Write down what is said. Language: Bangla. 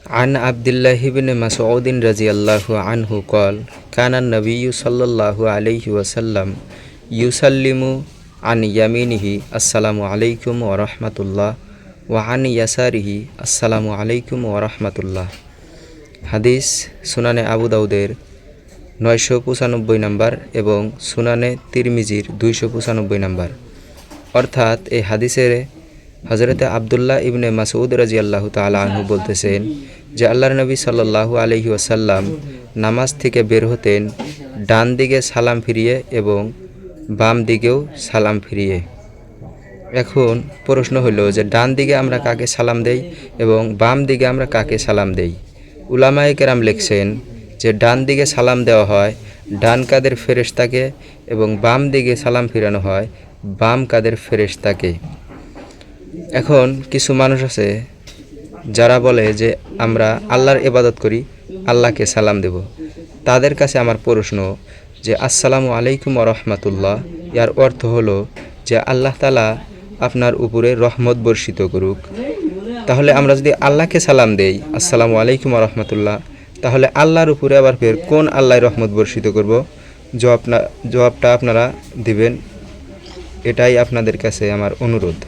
عن عبد الله بن مسعود رضي الله عنه قال كان النبي صلى الله عليه وسلم يسلم عن يمينه السلام عليكم ورحمة الله وعن يساره السلام عليكم ورحمة الله। হাদিস সুনানে আবু দাউদের 995 নম্বর এবং সুনানে তিরমিজির 295 নম্বর। অর্থাৎ এই হাদিসের হযরতে আব্দুল্লাহ ইবনে মাসউদ রাদিয়াল্লাহু তাআলা আনহু বলতেছেন যে আল্লাহর নবী সাল্লাল্লাহু আলাইহি ওয়াসাল্লাম নামাজ থেকে বের হতেন ডান দিকে সালাম ফিরিয়ে এবং বাম দিকেও সালাম ফিরিয়ে। এখন প্রশ্ন হলো যে ডান দিকে আমরা কাকে সালাম দেই এবং বাম দিকে আমরা কাকে সালাম দেই। উলামায়ে কেরাম লিখছেন যে ডান দিকে সালাম দেওয়া হয় ডান কাদের ফেরেশতাকে এবং বাম দিকে সালাম ফিরানো হয় বাম কাদের ফেরেশতাকে। এখন কিছু মানুষ আছে যারা বলে যে আমরা আল্লাহর ইবাদত করি, আল্লাহকে সালাম দেব। তাদের কাছে আমার প্রশ্ন যে আসসালামু আলাইকুম ওয়া রাহমাতুল্লাহ এর অর্থ হলো যে আল্লাহ তাআলা আপনার উপরে রহমত বর্ষিত করুক। তাহলে আমরা যদি আল্লাহকে সালাম দেই আসসালামু আলাইকুম ওয়া রাহমাতুল্লাহ, তাহলে আল্লাহর উপরে আবার ফের কোন আল্লাহর রহমত বর্ষিত করব? জবাবটা আপনারা দিবেন, এটাই আপনাদের কাছে আমার অনুরোধ।